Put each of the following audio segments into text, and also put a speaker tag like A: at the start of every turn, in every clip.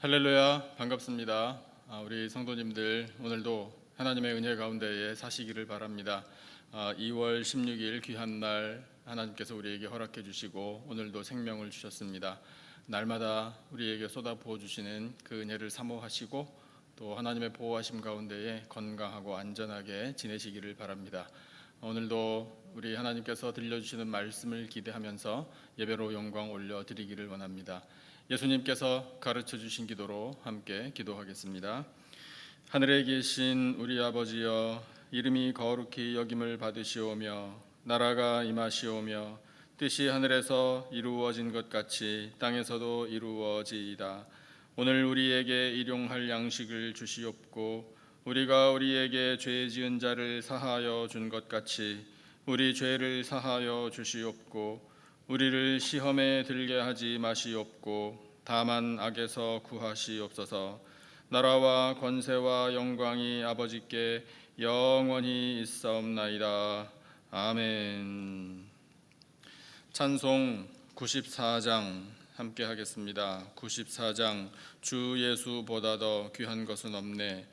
A: 할렐루야, 반갑습니다. 우리 성도님들 오늘도 하나님의 은혜 가운데에 사시기를 바랍니다. 2월 16일 귀한 날 하나님께서 우리에게 허락해 주시고 오늘도 생명을 주셨습니다. 날마다 우리에게 쏟아부어 주시는 그 은혜를 사모하시고 또 하나님의 보호하심 가운데에 건강하고 안전하게 지내시기를 바랍니다. 오늘도 우리 하나님께서 들려주시는 말씀을 기대하면서 예배로 영광 올려드리기를 원합니다. 예수님께서 가르쳐 주신 기도로 함께 기도하겠습니다. 하늘에 계신 우리 아버지여, 이름이 거룩히 여김을 받으시오며 나라가 임하시오며 뜻이 하늘에서 이루어진 것 같이 땅에서도 이루어지이다. 오늘 우리에게 일용할 양식을 주시옵고 우리가 우리에게 죄 지은 자를 사하여 준 것 같이 우리 죄를 사하여 주시옵고 우리를 시험에 들게 하지 마시옵고 다만 악에서 구하시옵소서. 나라와 권세와 영광이 아버지께 영원히 있사옵나이다. 아멘. 찬송 94장 함께 하겠습니다. 94장 주 예수보다 더 귀한 것은 없네.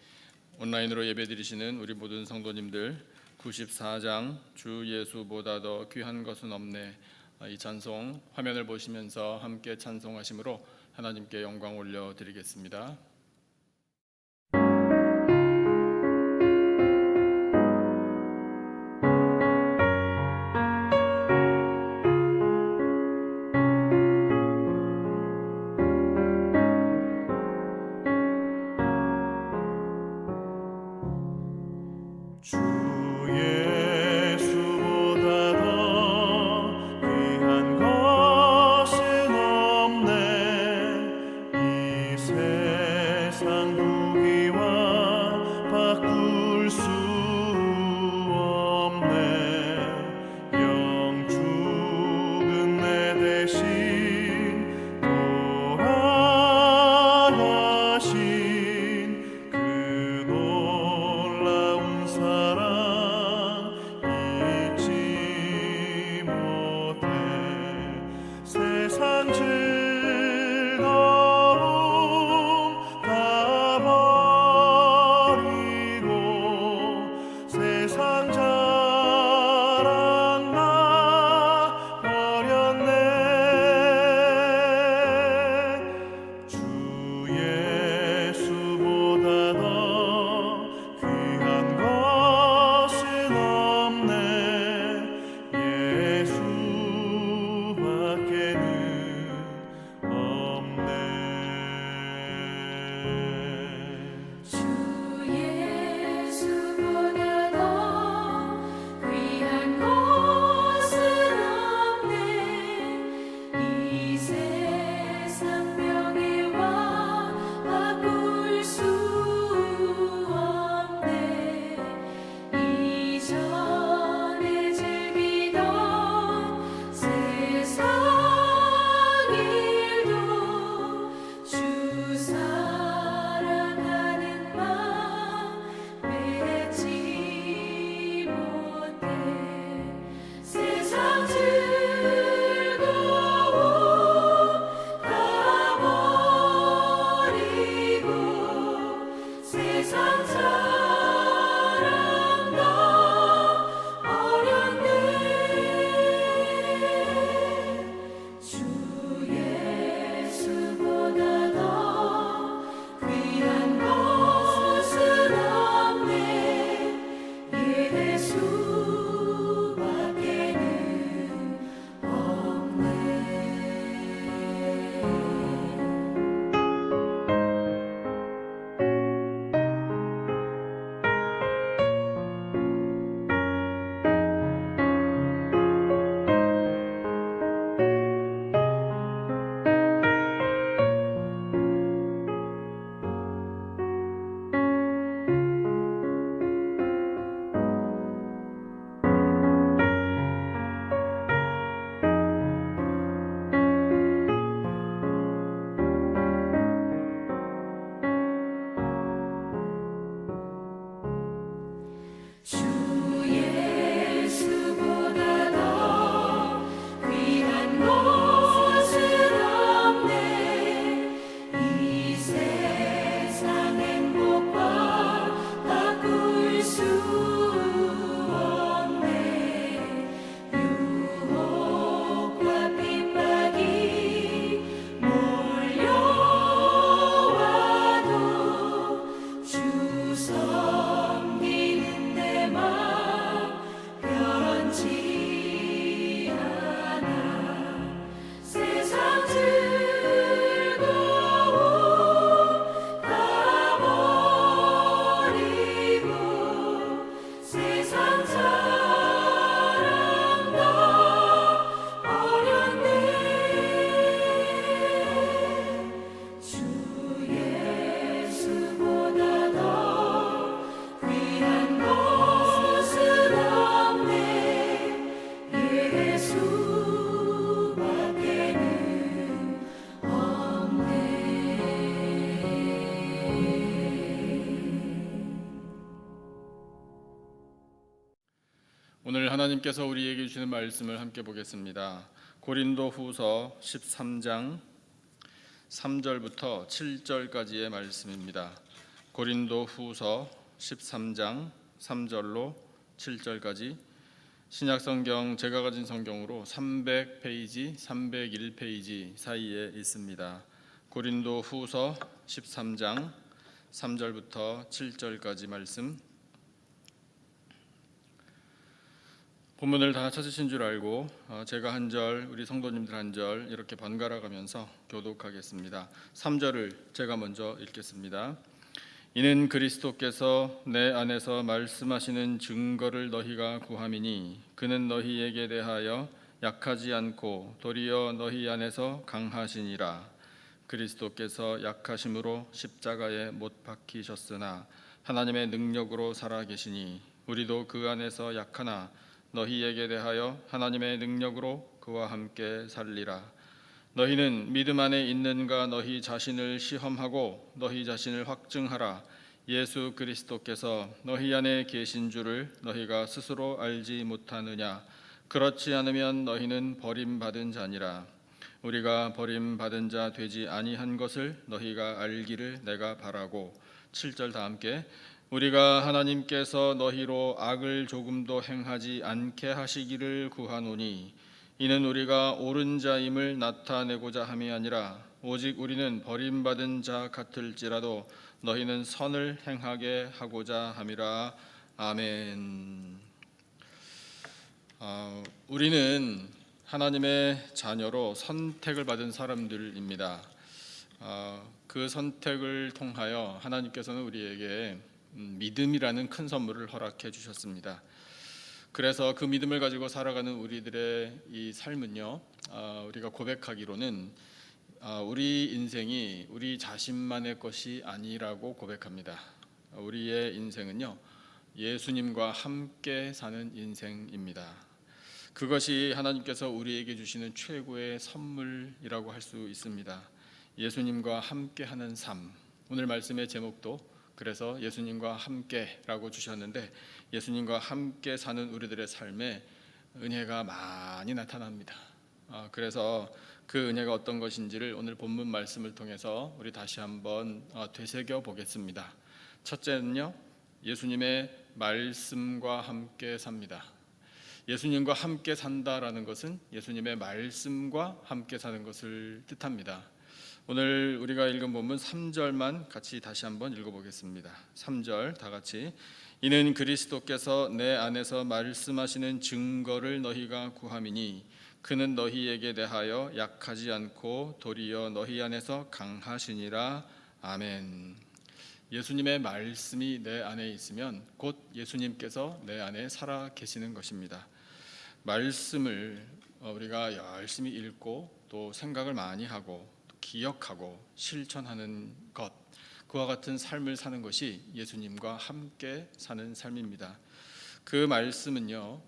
A: 온라인으로 예배드리시는 우리 모든 성도님들, 94장 주 예수보다 더 귀한 것은 없네, 이 찬송 화면을 보시면서 함께 찬송하심으로 하나님께 영광 올려드리겠습니다.
B: 사랑
A: 오늘 하나님께서 우리에게 주시는 말씀을 함께 보겠습니다. 고린도후서 13장 3절부터 7절까지의 말씀입니다. 고린도후서 13장 3절로 7절까지 신약성경 제가 가진 성경으로 300페이지, 301페이지 사이에 있습니다. 고린도후서 13장 3절부터 7절까지 말씀. 본문을 다 찾으신 줄 알고 제가 한 절, 우리 성도님들 한 절 이렇게 번갈아 가면서 교독하겠습니다. 3절을 제가 먼저 읽겠습니다. 이는 그리스도께서 내 안에서 말씀하시는 증거를 너희가 구함이니 그는 너희에게 대하여 약하지 않고 도리어 너희 안에서 강하시니라. 그리스도께서 약하심으로 십자가에 못 박히셨으나 하나님의 능력으로 살아 계시니 우리도 그 안에서 약하나 너희에게 대하여 하나님의 능력으로 그와 함께 살리라. 너희는 믿음 안에 있는가 너희 자신을 시험하고 너희 자신을 확증하라. 예수 그리스도께서 너희 안에 계신 줄을 너희가 스스로 알지 못하느냐. 그렇지 않으면 너희는 버림받은 자니라. 우리가 버림받은 자 되지 아니한 것을 너희가 알기를 내가 바라고. 7절 다 함께. 우리가 하나님께서 너희로 악을 조금도 행하지 않게 하시기를 구하노니 이는 우리가 옳은 자임을 나타내고자 함이 아니라 오직 우리는 버림받은 자 같을지라도 너희는 선을 행하게 하고자 함이라. 아멘. 우리는 하나님의 자녀로 선택을 받은 사람들입니다. 그 선택을 통하여 하나님께서는 우리에게 믿음이라는 큰 선물을 허락해 주셨습니다. 그래서 그 믿음을 가지고 살아가는 우리들의 이 삶은요, 우리가 고백하기로는 우리 인생이 우리 자신만의 것이 아니라고 고백합니다. 우리의 인생은요, 예수님과 함께 사는 인생입니다. 그것이 하나님께서 우리에게 주시는 최고의 선물이라고 할 수 있습니다. 예수님과 함께하는 삶. 오늘 말씀의 제목도 그래서 예수님과 함께라고 주셨는데 예수님과 함께 사는 우리들의 삶에 은혜가 많이 나타납니다. 그래서 그 은혜가 어떤 것인지를 오늘 본문 말씀을 통해서 우리 다시 한번 되새겨 보겠습니다. 첫째는요, 예수님의 말씀과 함께 삽니다. 예수님과 함께 산다라는 것은 예수님의 말씀과 함께 사는 것을 뜻합니다. 오늘 우리가 읽은 본문 3절만 같이 다시 한번 읽어보겠습니다. 3절 다 같이. 이는 그리스도께서 내 안에서 말씀하시는 증거를 너희가 구함이니 그는 너희에게 대하여 약하지 않고 도리어 너희 안에서 강하시니라. 아멘. 예수님의 말씀이 내 안에 있으면 곧 예수님께서 내 안에 살아 계시는 것입니다. 말씀을 우리가 열심히 읽고 또 생각을 많이 하고 기억하고 실천하는 것, 그와 같은 삶을 사는 것이 예수님과 함께 사는 삶입니다. 그 말씀은요,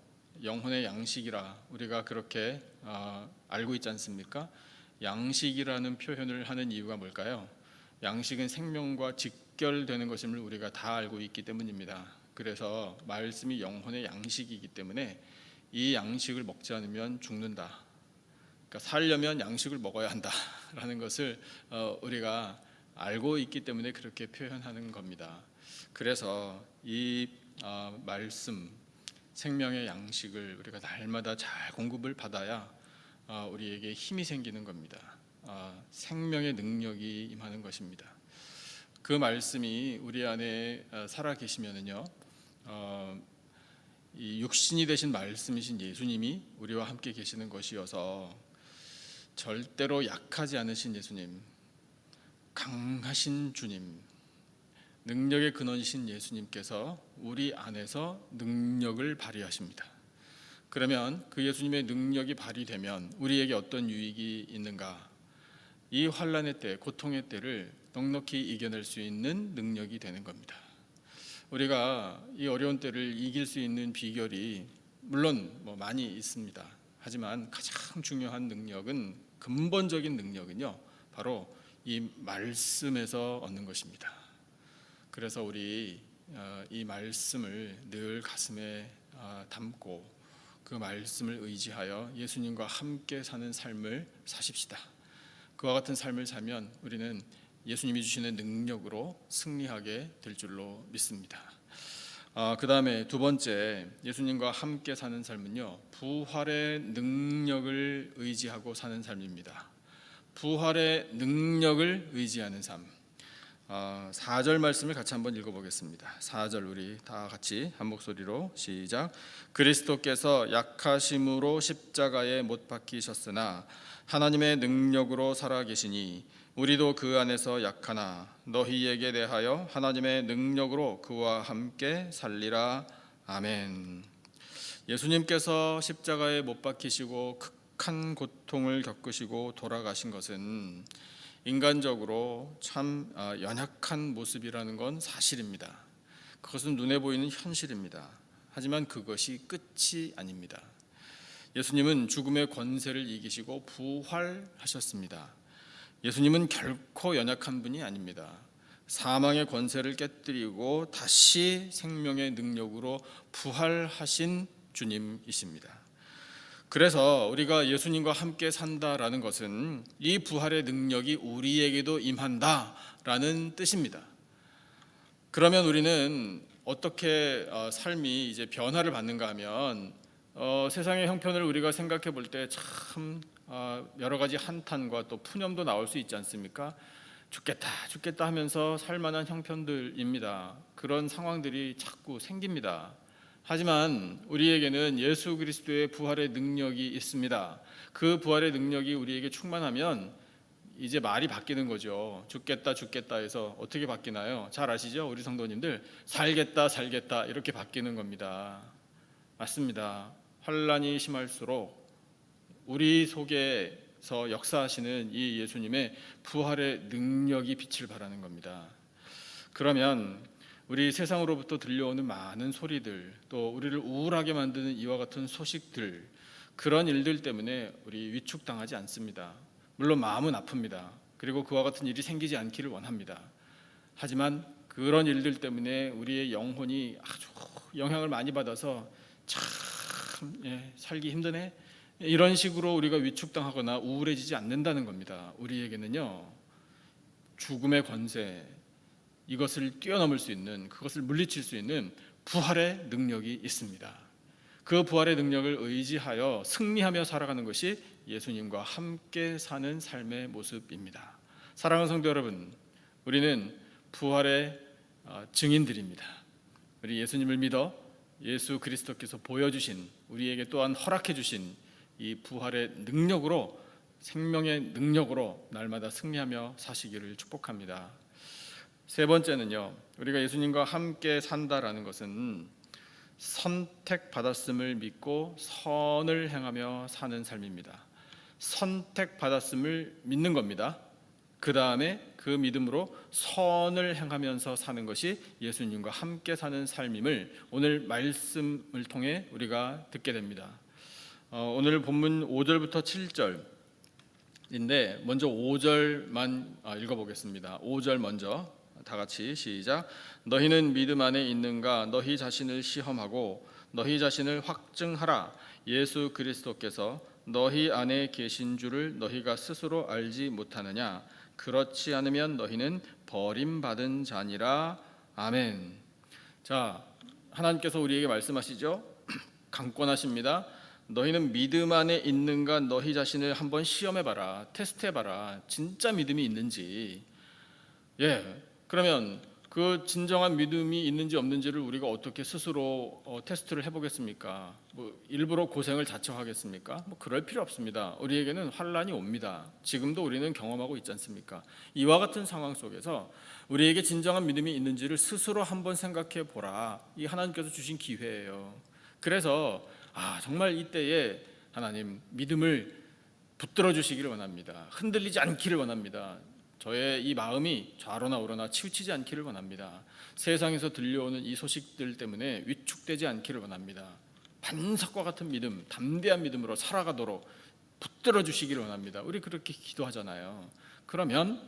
A: 영혼의 양식이라 우리가 그렇게 알고 있지 않습니까? 양식이라는 표현을 하는 이유가 뭘까요? 양식은 생명과 직결되는 것임을 우리가 다 알고 있기 때문입니다. 그래서 말씀이 영혼의 양식이기 때문에 이 양식을 먹지 않으면 죽는다. 그러니까 살려면 양식을 먹어야 한다라는 것을 우리가 알고 있기 때문에 그렇게 표현하는 겁니다. 그래서 이 말씀, 생명의 양식을 우리가 날마다 잘 공급을 받아야 우리에게 힘이 생기는 겁니다. 생명의 능력이 임하는 것입니다. 그 말씀이 우리 안에 살아 계시면은요, 이 육신이 되신 말씀이신 예수님이 우리와 함께 계시는 것이어서 절대로 약하지 않으신 예수님, 강하신 주님, 능력의 근원이신 예수님께서 우리 안에서 능력을 발휘하십니다. 그러면 그 예수님의 능력이 발휘되면 우리에게 어떤 유익이 있는가? 이 환난의 때, 고통의 때를 넉넉히 이겨낼 수 있는 능력이 되는 겁니다. 우리가 이 어려운 때를 이길 수 있는 비결이 물론 많이 있습니다. 하지만 가장 중요한 능력은, 근본적인 능력은요, 바로 이 말씀에서 얻는 것입니다. 그래서 우리 이 말씀을 늘 가슴에 담고 그 말씀을 의지하여 예수님과 함께 사는 삶을 사십시다. 그와 같은 삶을 살면 우리는 예수님이 주시는 능력으로 승리하게 될 줄로 믿습니다. 그 다음에 두 번째, 예수님과 함께 사는 삶은요, 부활의 능력을 의지하고 사는 삶입니다. 부활의 능력을 의지하는 삶. 4절 말씀을 같이 한번 읽어보겠습니다. 4절 우리 다 같이 한 목소리로 시작. 그리스도께서 약하심으로 십자가에 못 박히셨으나 하나님의 능력으로 살아계시니 우리도 그 안에서 약하나 너희에게 대하여 하나님의 능력으로 그와 함께 살리라. 아멘. 예수님께서 십자가에 못 박히시고 극한 고통을 겪으시고 돌아가신 것은 인간적으로 참 연약한 모습이라는 건 사실입니다. 그것은 눈에 보이는 현실입니다. 하지만 그것이 끝이 아닙니다. 예수님은 죽음의 권세를 이기시고 부활하셨습니다. 예수님은 결코 연약한 분이 아닙니다. 사망의 권세를 깨뜨리고 다시 생명의 능력으로 부활하신 주님이십니다. 그래서 우리가 예수님과 함께 산다라는 것은 이 부활의 능력이 우리에게도 임한다라는 뜻입니다. 그러면 우리는 어떻게 삶이 이제 변화를 받는가 하면 세상의 형편을 우리가 생각해 볼 때 참 여러 가지 한탄과 또 푸념도 나올 수 있지 않습니까? 죽겠다 하면서 살 만한 형편들입니다. 그런 상황들이 자꾸 생깁니다. 하지만 우리에게는 예수 그리스도의 부활의 능력이 있습니다. 그 부활의 능력이 우리에게 충만하면 이제 말이 바뀌는 거죠. 죽겠다 해서 어떻게 바뀌나요? 잘 아시죠? 우리 성도님들 살겠다 이렇게 바뀌는 겁니다. 맞습니다. 환난이 심할수록 우리 속에서 역사하시는 이 예수님의 부활의 능력이 빛을 발하는 겁니다. 그러면 우리 세상으로부터 들려오는 많은 소리들, 또 우리를 우울하게 만드는 이와 같은 소식들, 그런 일들 때문에 우리 위축당하지 않습니다. 물론 마음은 아픕니다. 그리고 그와 같은 일이 생기지 않기를 원합니다. 하지만 그런 일들 때문에 우리의 영혼이 아주 영향을 많이 받아서 참 살기 힘드네, 이런 식으로 우리가 위축당하거나 우울해지지 않는다는 겁니다. 우리에게는요, 죽음의 권세, 이것을 뛰어넘을 수 있는, 그것을 물리칠 수 있는 부활의 능력이 있습니다. 그 부활의 능력을 의지하여 승리하며 살아가는 것이 예수님과 함께 사는 삶의 모습입니다. 사랑하는 성도 여러분, 우리는 부활의 증인들입니다. 우리 예수님을 믿어 예수 그리스도께서 보여주신, 우리에게 또한 허락해 주신 이 부활의 능력으로, 생명의 능력으로 날마다 승리하며 사시기를 축복합니다. 세 번째는요, 우리가 예수님과 함께 산다라는 것은 선택받았음을 믿고 선을 행하며 사는 삶입니다. 선택받았음을 믿는 겁니다. 그 다음에 그 믿음으로 선을 행하면서 사는 것이 예수님과 함께 사는 삶임을 오늘 말씀을 통해 우리가 듣게 됩니다. 오늘 본문 5절부터 7절인데 먼저 5절만 읽어보겠습니다. 5절 먼저 다 같이 시작. 너희는 믿음 안에 있는가? 너희 자신을 시험하고 너희 자신을 확증하라. 예수 그리스도께서 너희 안에 계신 줄을 너희가 스스로 알지 못하느냐? 그렇지 않으면 너희는 버림받은 자니라. 아멘. 자, 하나님께서 우리에게 말씀하시죠. 강권하십니다. 너희는 믿음 안에 있는가? 너희 자신을 한번 시험해봐라, 테스트해봐라. 진짜 믿음이 있는지. 그러면 그 진정한 믿음이 있는지 없는지를 우리가 어떻게 스스로 테스트를 해보겠습니까? 일부러 고생을 자처하겠습니까? 그럴 필요 없습니다. 우리에게는 환난이 옵니다. 지금도 우리는 경험하고 있지 않습니까? 이와 같은 상황 속에서 우리에게 진정한 믿음이 있는지를 스스로 한번 생각해 보라. 이 하나님께서 주신 기회예요. 그래서 정말 이때에 하나님 믿음을 붙들어 주시기를 원합니다. 흔들리지 않기를 원합니다. 저의 이 마음이 좌로나 우로나 치우치지 않기를 원합니다. 세상에서 들려오는 이 소식들 때문에 위축되지 않기를 원합니다. 반석과 같은 믿음, 담대한 믿음으로 살아가도록 붙들어 주시기를 원합니다. 우리 그렇게 기도하잖아요. 그러면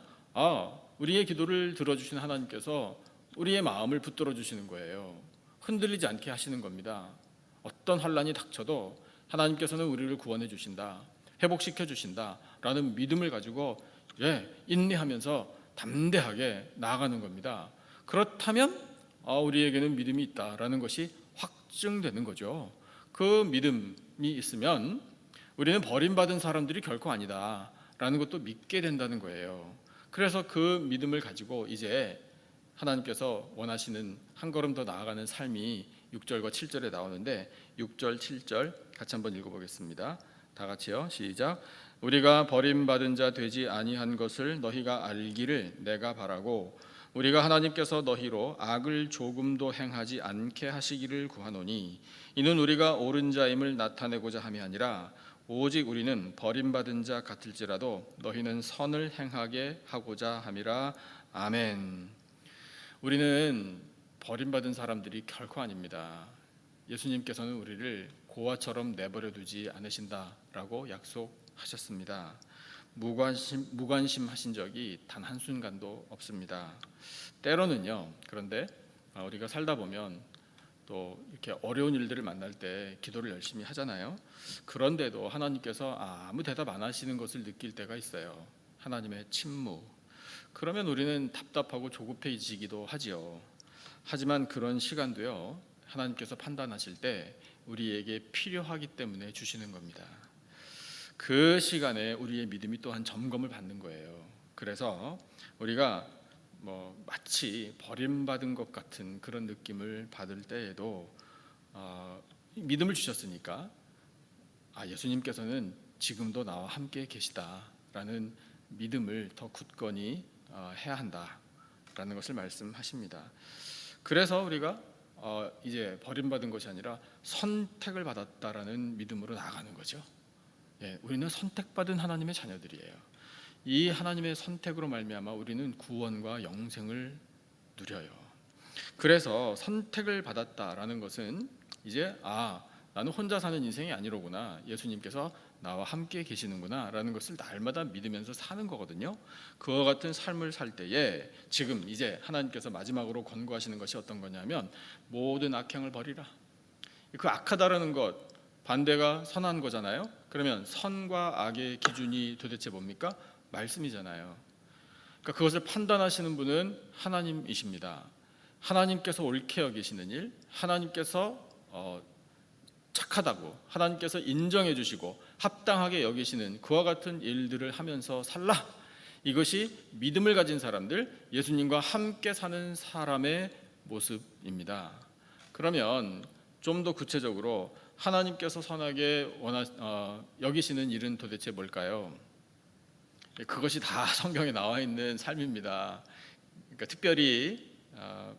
A: 우리의 기도를 들어주시는 하나님께서 우리의 마음을 붙들어 주시는 거예요. 흔들리지 않게 하시는 겁니다. 어떤 환난이 닥쳐도 하나님께서는 우리를 구원해 주신다, 회복시켜 주신다라는 믿음을 가지고 인내하면서 담대하게 나아가는 겁니다. 그렇다면 우리에게는 믿음이 있다라는 것이 확증되는 거죠. 그 믿음이 있으면 우리는 버림받은 사람들이 결코 아니다라는 것도 믿게 된다는 거예요. 그래서 그 믿음을 가지고 이제 하나님께서 원하시는 한 걸음 더 나아가는 삶이 6절과 7절에 나오는데 6절, 7절 같이 한번 읽어보겠습니다. 다 같이요. 시작. 우리가 버림받은 자 되지 아니한 것을 너희가 알기를 내가 바라고 우리가 하나님께서 너희로 악을 조금도 행하지 않게 하시기를 구하노니 이는 우리가 옳은 자임을 나타내고자 함이 아니라 오직 우리는 버림받은 자 같을지라도 너희는 선을 행하게 하고자 함이라. 아멘. 우리는 버림받은 사람들이 결코 아닙니다. 예수님께서는 우리를 고아처럼 내버려 두지 않으신다라고 약속하셨습니다. 무관심하신 적이 단 한순간도 없습니다. 때로는요. 그런데 우리가 살다 보면 또 이렇게 어려운 일들을 만날 때 기도를 열심히 하잖아요. 그런데도 하나님께서 아무 대답 안 하시는 것을 느낄 때가 있어요. 하나님의 침묵. 그러면 우리는 답답하고 조급해지기도 하지요. 하지만 그런 시간도요, 하나님께서 판단하실 때 우리에게 필요하기 때문에 주시는 겁니다. 그 시간에 우리의 믿음이 또한 점검을 받는 거예요. 그래서 우리가 마치 버림받은 것 같은 그런 느낌을 받을 때에도 믿음을 주셨으니까 예수님께서는 지금도 나와 함께 계시다라는 믿음을 더 굳건히 해야 한다라는 것을 말씀하십니다. 그래서 우리가 이제 버림받은 것이 아니라 선택을 받았다라는 믿음으로 나아가는 거죠. 우리는 선택받은 하나님의 자녀들이에요. 이 하나님의 선택으로 말미암아 우리는 구원과 영생을 누려요. 그래서 선택을 받았다라는 것은 이제 나는 혼자 사는 인생이 아니로구나, 예수님께서 나와 함께 계시는구나 라는 것을 날마다 믿으면서 사는 거거든요. 그와 같은 삶을 살 때에 지금 이제 하나님께서 마지막으로 권고하시는 것이 어떤 거냐면 모든 악행을 버리라. 그 악하다라는 것 반대가 선한 거잖아요. 그러면 선과 악의 기준이 도대체 뭡니까? 말씀이잖아요. 그러니까 그것을 판단하시는 분은 하나님이십니다. 하나님께서 옳게 여기시는 일, 하나님께서 착하다고 하나님께서 인정해 주시고 합당하게 여기시는 그와 같은 일들을 하면서 살라. 이것이 믿음을 가진 사람들, 예수님과 함께 사는 사람의 모습입니다. 그러면 좀 더 구체적으로 하나님께서 선하게 여기시는 일은 도대체 뭘까요? 그것이 다 성경에 나와 있는 삶입니다. 그러니까 특별히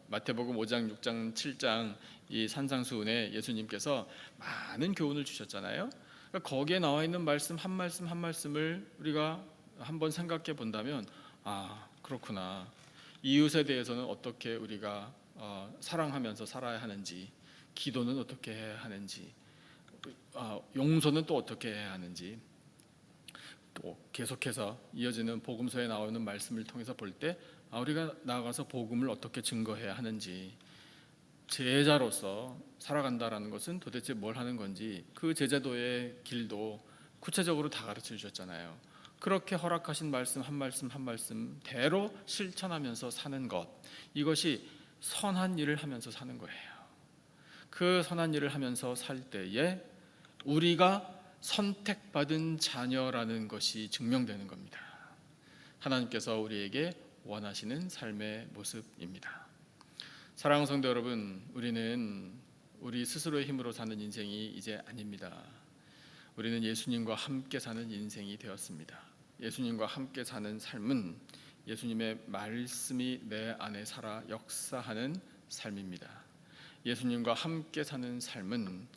A: 마태복음 5장, 6장, 7장 이 산상수훈에 예수님께서 많은 교훈을 주셨잖아요. 그러니까 거기에 나와 있는 말씀 한 말씀 한 말씀을 우리가 한번 생각해 본다면 그렇구나. 이웃에 대해서는 어떻게 우리가 사랑하면서 살아야 하는지, 기도는 어떻게 해야 하는지, 용서는 또 어떻게 해야 하는지, 또 계속해서 이어지는 복음서에 나오는 말씀을 통해서 볼 때 우리가 나아가서 복음을 어떻게 증거해야 하는지, 제자로서 살아간다라는 것은 도대체 뭘 하는 건지 그 제자도의 길도 구체적으로 다 가르쳐 주셨잖아요. 그렇게 허락하신 말씀 한 말씀 한 말씀대로 실천하면서 사는 것, 이것이 선한 일을 하면서 사는 거예요. 그 선한 일을 하면서 살 때에 우리가 선택받은 자녀라는 것이 증명되는 겁니다. 하나님께서 우리에게 원하시는 삶의 모습입니다. 사랑하는 성도 여러분, 우리는 우리 스스로의 힘으로 사는 인생이 이제 아닙니다. 우리는 예수님과 함께 사는 인생이 되었습니다. 예수님과 함께 사는 삶은 예수님의 말씀이 내 안에 살아 역사하는 삶입니다. 예수님과 함께 사는 삶은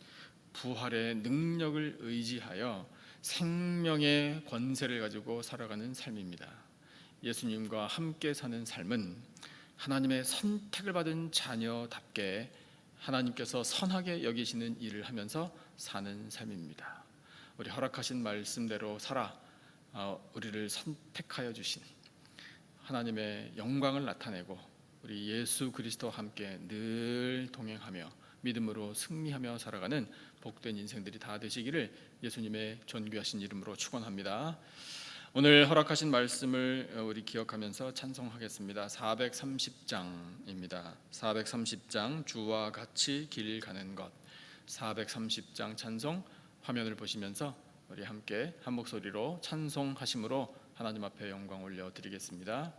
A: 부활의 능력을 의지하여 생명의 권세를 가지고 살아가는 삶입니다. 예수님과 함께 사는 삶은 하나님의 선택을 받은 자녀답게 하나님께서 선하게 여기시는 일을 하면서 사는 삶입니다. 우리 허락하신 말씀대로 살아 우리를 선택하여 주신 하나님의 영광을 나타내고 우리 예수 그리스도와 함께 늘 동행하며 믿음으로 승리하며 살아가는 복된 인생들이 다 되시기를 예수님의 존귀하신 이름으로 축원합니다. 오늘 허락하신 말씀을 우리 기억하면서 찬송하겠습니다. 430장입니다. 430장 주와 같이 길 가는 것. 430장 찬송 화면을 보시면서 우리 함께 한 목소리로 찬송하심으로 하나님 앞에 영광 올려드리겠습니다.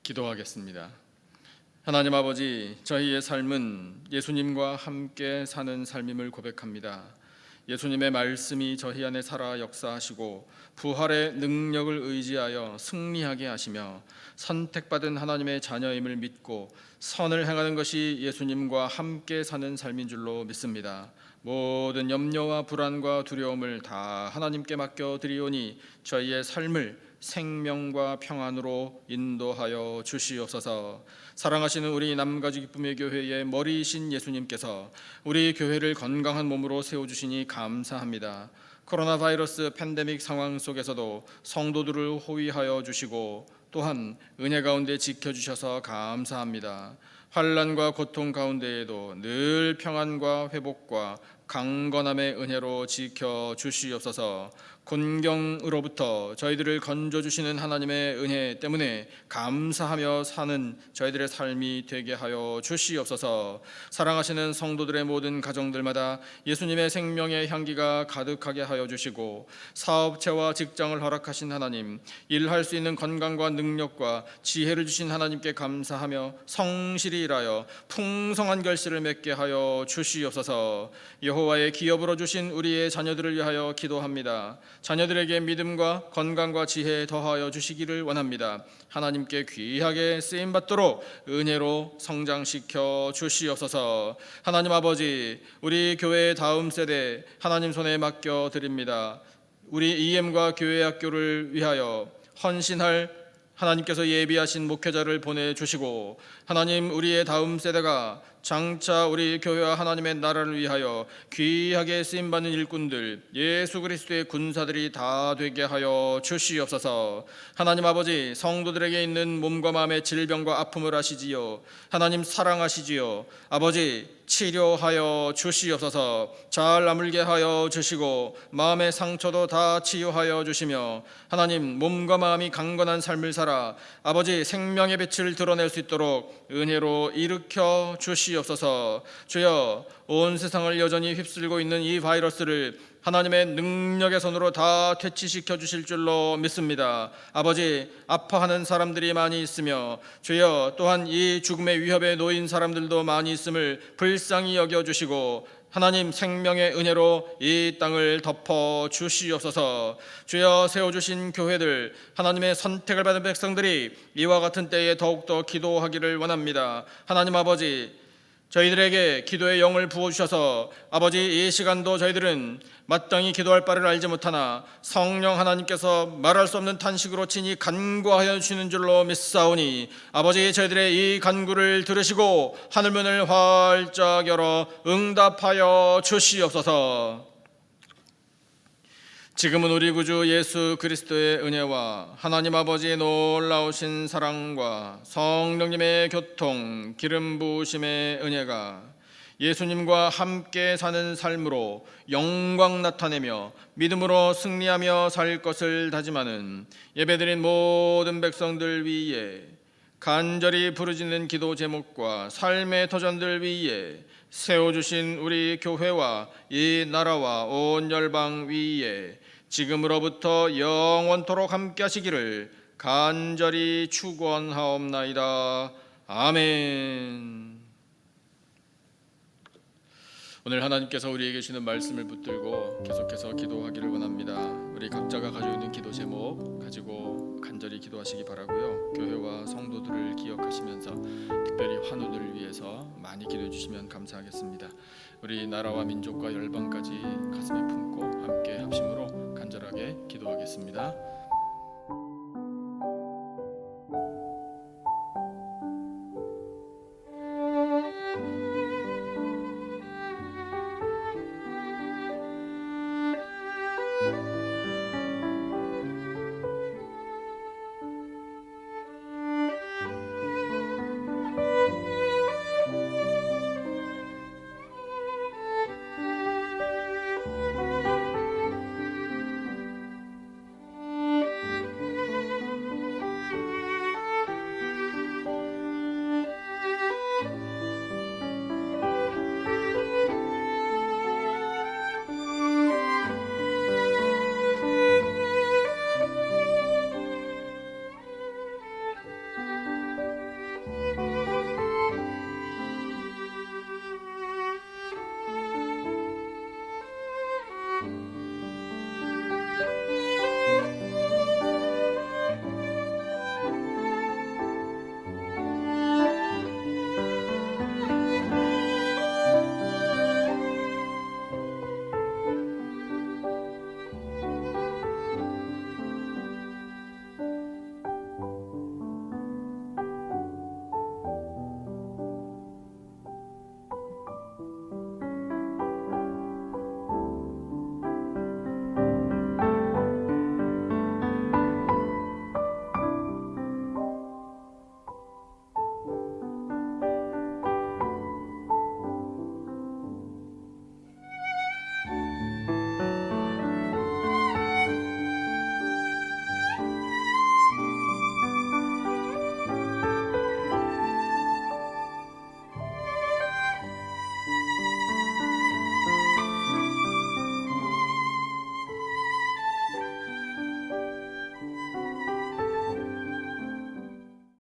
A: 기도하겠습니다. 하나님 아버지, 저희의 삶은 예수님과 함께 사는 삶임을 고백합니다. 예수님의 말씀이 저희 안에 살아 역사하시고 부활의 능력을 의지하여 승리하게 하시며 선택받은 하나님의 자녀임을 믿고 선을 행하는 것이 예수님과 함께 사는 삶인 줄로 믿습니다. 모든 염려와 불안과 두려움을 다 하나님께 맡겨드리오니 저희의 삶을 생명과 평안으로 인도하여 주시옵소서. 사랑하시는 우리 남가주 기쁨의 교회의 머리이신 예수님께서 우리 교회를 건강한 몸으로 세워주시니 감사합니다. 코로나 바이러스 팬데믹 상황 속에서도 성도들을 호위하여 주시고 또한 은혜 가운데 지켜주셔서 감사합니다. 환난과 고통 가운데에도 늘 평안과 회복과 강건함의 은혜로 지켜주시옵소서. 곤경으로부터 저희들을 건져주시는 하나님의 은혜 때문에 감사하며 사는 저희들의 삶이 되게 하여 주시옵소서. 사랑하시는 성도들의 모든 가정들마다 예수님의 생명의 향기가 가득하게 하여 주시고 사업체와 직장을 허락하신 하나님, 일할 수 있는 건강과 능력과 지혜를 주신 하나님께 감사하며 성실히 일하여 풍성한 결실을 맺게 하여 주시옵소서. 여호와의 기업으로 주신 우리의 자녀들을 위하여 기도합니다. 자녀들에게 믿음과 건강과 지혜 더하여 주시기를 원합니다. 하나님께 귀하게 쓰임 받도록 은혜로 성장시켜 주시옵소서. 하나님 아버지, 우리 교회의 다음 세대 하나님 손에 맡겨 드립니다. 우리 EM과 교회 학교를 위하여 헌신할 하나님께서 예비하신 목회자를 보내주시고, 하나님 우리의 다음 세대가 장차 우리 교회와 하나님의 나라를 위하여 귀하게 쓰임받는 일꾼들, 예수 그리스도의 군사들이 다 되게 하여 주시옵소서. 하나님 아버지, 성도들에게 있는 몸과 마음의 질병과 아픔을 아시지요. 하나님 사랑하시지요. 아버지, 치료하여 주시옵소서. 잘 아물게 하여 주시고 마음의 상처도 다 치유하여 주시며, 하나님 몸과 마음이 강건한 삶을 살아 아버지 생명의 빛을 드러낼 수 있도록 은혜로 일으켜 주시옵소서. 주여, 온 세상을 여전히 휩쓸고 있는 이 바이러스를 하나님의 능력의 손으로 다 퇴치시켜 주실 줄로 믿습니다. 아버지, 아파하는 사람들이 많이 있으며 주여, 또한 이 죽음의 위협에 놓인 사람들도 많이 있음을 불쌍히 여겨주시고 하나님 생명의 은혜로 이 땅을 덮어 주시옵소서. 주여, 세워주신 교회들, 하나님의 선택을 받은 백성들이 이와 같은 때에 더욱더 기도하기를 원합니다. 하나님 아버지, 저희들에게 기도의 영을 부어주셔서 아버지, 이 시간도 저희들은 마땅히 기도할 바를 알지 못하나 성령 하나님께서 말할 수 없는 탄식으로 친히 간구하여 주시는 줄로 믿사오니, 아버지, 저희들의 이 간구를 들으시고 하늘문을 활짝 열어 응답하여 주시옵소서. 지금은 우리 구주 예수 그리스도의 은혜와 하나님 아버지의 놀라우신 사랑과 성령님의 교통, 기름 부으심의 은혜가 예수님과 함께 사는 삶으로 영광 나타내며 믿음으로 승리하며 살 것을 다짐하는 예배드린 모든 백성들 위에, 간절히 부르짖는 기도 제목과 삶의 도전들 위에, 세워주신 우리 교회와 이 나라와 온 열방 위에 지금으로부터 영원토록 함께 하시기를 간절히 축원하옵나이다. 아멘. 오늘 하나님께서 우리에게 주시는 말씀을 붙들고 계속해서 기도하기를 원합니다. 우리 각자가 가지고 있는 기도 제목 가지고 간절히 기도하시기 바라고요. 교회와 성도들을 기억하시면서 특별히 환우들을 위해서 많이 기도해 주시면 감사하겠습니다. 우리 나라와 민족과 열방까지 가슴에 품고 함께 합심으로 간절하게 기도하겠습니다.